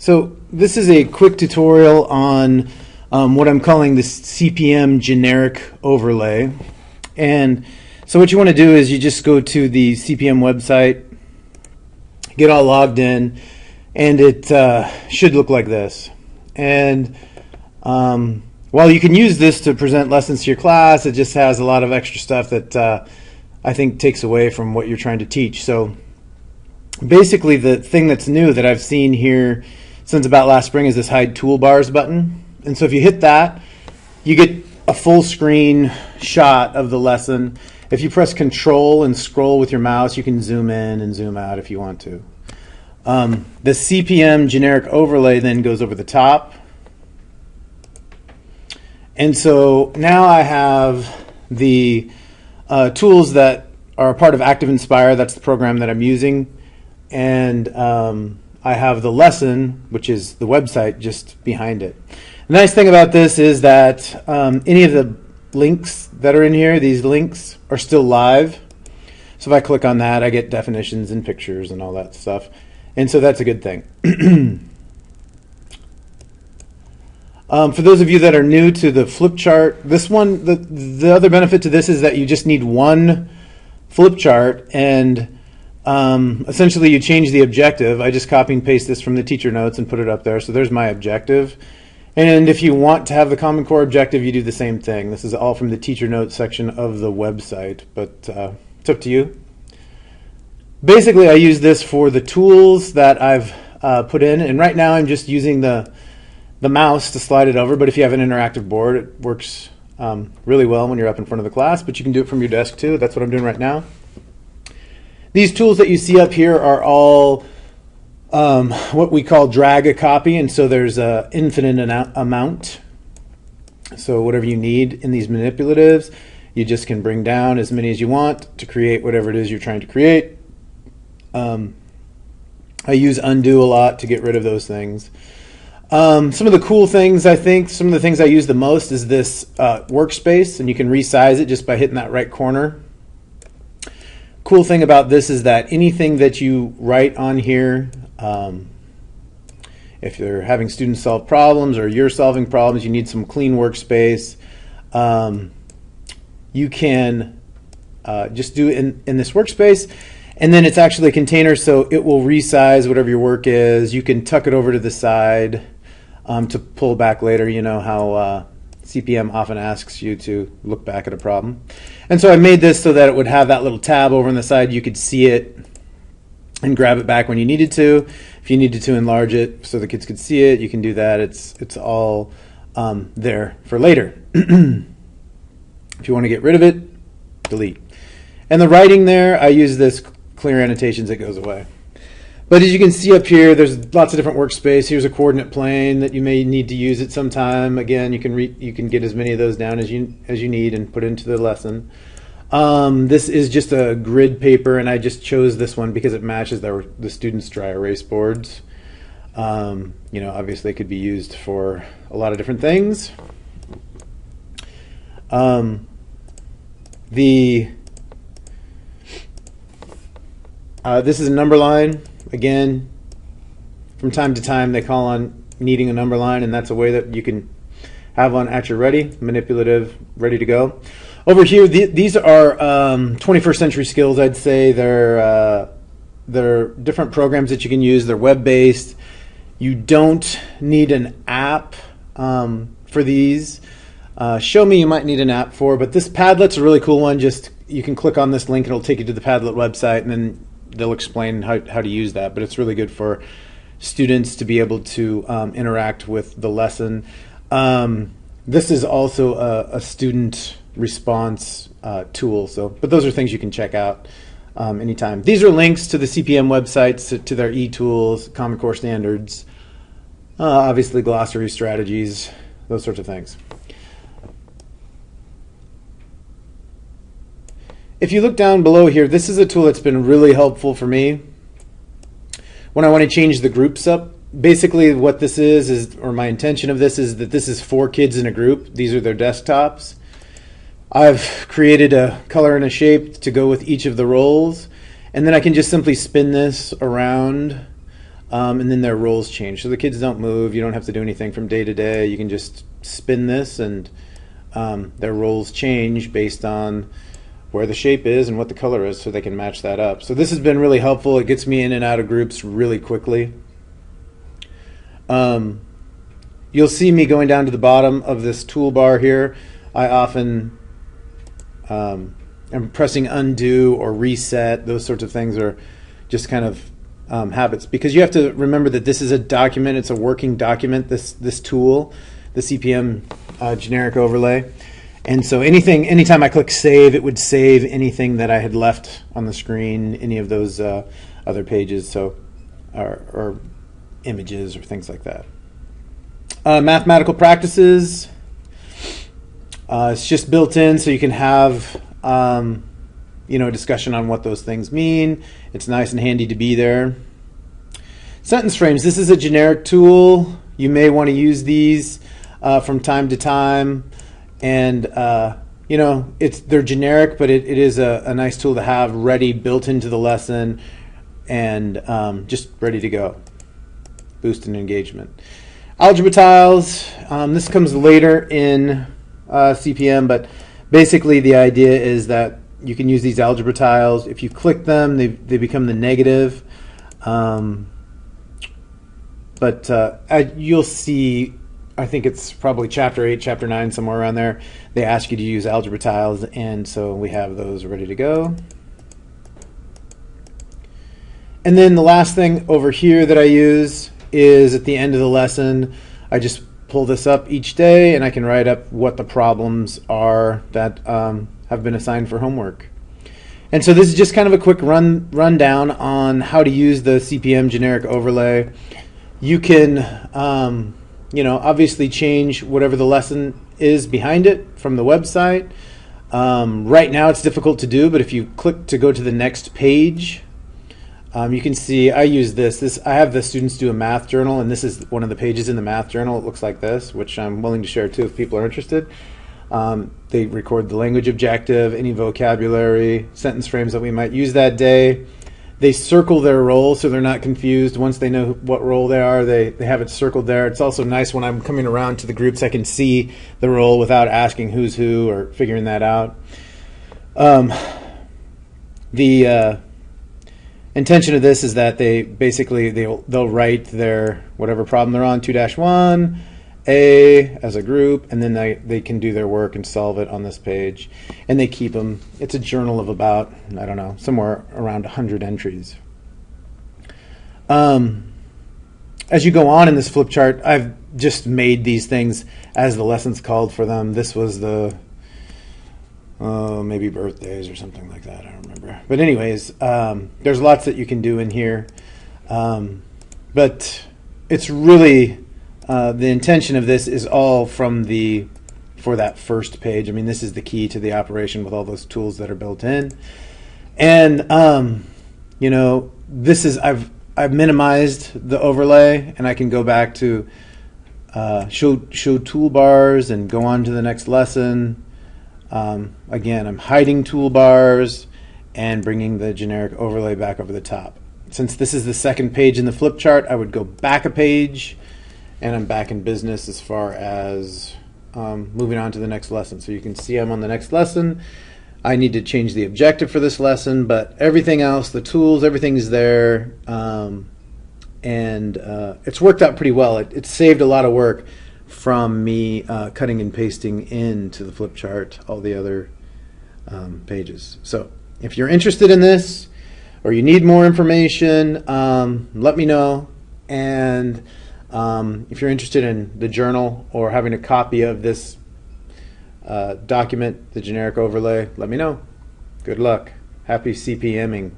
So this is a quick tutorial on what I'm calling the CPM Generic Overlay. And so what you want to do is you just go to the CPM website, get all logged in, and it should look like this. And while you can use this to present lessons to your class, it just has a lot of extra stuff that I think takes away from what you're trying to teach. So basically the thing that's new that I've seen here since about last spring is this hide toolbars button. And so if you hit that, you get a full screen shot of the lesson. If you press Control and scroll with your mouse, you can zoom in and zoom out if you want to. The CPM Generic Overlay then goes over the top. And so now I have the tools that are a part of Activinspire. That's the program that I'm using. And I have the lesson, which is the website, just behind it. The nice thing about this is that any of the links that are in here, these links, are still live. So if I click on that, I get definitions and pictures and all that stuff. And so that's a good thing. For those of you that are new to the flip chart, this one, the other benefit to this is that you just need one flip chart, and essentially you change the objective. I just copy and paste this from the teacher notes and put it up there. So there's my objective. And if you want to have the Common Core objective, you do the same thing. This is all from the teacher notes section of the website, but it's up to you. Basically, I use this for the tools that I've put in, and right now I'm just using the mouse to slide it over, but if you have an interactive board, it works really well when you're up in front of the class, but you can do it from your desk too. That's what I'm doing right now. These tools that you see up here are all what we call drag a copy, and so there's an infinite amount. So whatever you need in these manipulatives, you just can bring down as many as you want to create whatever it is you're trying to create. I use undo a lot to get rid of those things. Some of the cool things, I think, some of the things I use the most is this workspace, and you can resize it just by hitting that right corner. Cool thing about this is that anything that you write on here, if you're having students solve problems or you're solving problems, you need some clean workspace, you can just do it in this workspace. And then it's actually a container, so it will resize whatever your work is. You can tuck it over to the side to pull back later. You know how CPM often asks you to look back at a problem. And so I made this so that it would have that little tab over on the side. You could see it and grab it back when you needed to. If you needed to enlarge it so the kids could see it, you can do that. It's all there for later. If you want to get rid of it, delete. And the writing there, I use this clear annotations, it goes away. But as you can see up here, there's lots of different workspace. Here's a coordinate plane that you may need to use at some time. Again, you can get as many of those down as you need and put into the lesson. This is just a grid paper, and I just chose this one because it matches the students' dry erase boards. You know, obviously it could be used for a lot of different things. This is a number line. Again, from time to time they call on needing a number line, and that's a way that you can have one at your ready, manipulative, ready to go. Over here, these are 21st century skills, I'd say. They're different programs that you can use. They're web-based. You don't need an app for these. Show Me you might need an app for, but this Padlet's a really cool one. Just you can click on this link, it'll take you to the Padlet website, and then they'll explain how to use that. But it's really good for students to be able to interact with the lesson. This is also a student response tool. But those are things you can check out anytime. These are links to the CPM websites, to their e-tools, Common Core standards, obviously glossary strategies, those sorts of things. If you look down below here, this is a tool that's been really helpful for me when I want to change the groups up. Basically what this is, or my intention of this is that this is 4 kids in a group. These are their desktops. I've created a color and a shape to go with each of the roles, and then I can just simply spin this around and then their roles change. So the kids don't move. You don't have to do anything from day to day. You can just spin this, and their roles change based on where the shape is and what the color is, so they can match that up. So this has been really helpful. It gets me in and out of groups really quickly. You'll see me going down to the bottom of this toolbar here. I often am pressing undo or reset. Those sorts of things are just kind of habits, because you have to remember that this is a document. It's a working document, this tool, the CPM Generic Overlay. And so anytime I click save, it would save anything that I had left on the screen, any of those other pages, so or images or things like that. Mathematical practices. It's just built in, so you can have a discussion on what those things mean. It's nice and handy to be there. Sentence frames. This is a generic tool. You may want to use these from time to time. And they're generic, but it is a nice tool to have ready, built into the lesson, and just ready to go. Boosting engagement. Algebra tiles. This comes later in CPM, but basically the idea is that you can use these algebra tiles. If you click them, they become the negative. You'll see, I think it's probably chapter 8, chapter 9, somewhere around there. They ask you to use algebra tiles, and so we have those ready to go. And then the last thing over here that I use is at the end of the lesson, I just pull this up each day, and I can write up what the problems are that have been assigned for homework. And so this is just kind of a quick rundown on how to use the CPM Generic Overlay. You can obviously change whatever the lesson is behind it from the website. Right now it's difficult to do, but if you click to go to the next page, you can see I use this. I have the students do a math journal, and this is one of the pages in the math journal. It looks like this, which I'm willing to share too if people are interested. They record the language objective, any vocabulary, sentence frames that we might use that day. They circle their role so they're not confused. Once they know what role they are, they have it circled there. It's also nice when I'm coming around to the groups, I can see the role without asking who's who or figuring that out. The intention of this is that they'll write their whatever problem they're on, 2-1, A as a group, and then they can do their work and solve it on this page. And they keep them. It's a journal of about, I don't know, somewhere around 100 entries. As you go on in this flip chart, I've just made these things as the lessons called for them. This was the maybe birthdays or something like that. I don't remember. But anyways, there's lots that you can do in here. But it's really the intention of this is all for that first page. I mean, this is the key to the operation with all those tools that are built in. And this is I've minimized the overlay, and I can go back to show toolbars and go on to the next lesson. Again, I'm hiding toolbars and bringing the generic overlay back over the top. Since this is the second page in the flip chart, I would go back a page, and I'm back in business as far as moving on to the next lesson. So you can see I'm on the next lesson. I need to change the objective for this lesson, but everything else, the tools, everything's there. It's worked out pretty well. It saved a lot of work from me cutting and pasting into the flip chart all the other pages. So if you're interested in this or you need more information, let me know. And if you're interested in the journal or having a copy of this document, the generic overlay, let me know. Good luck. Happy CPMing.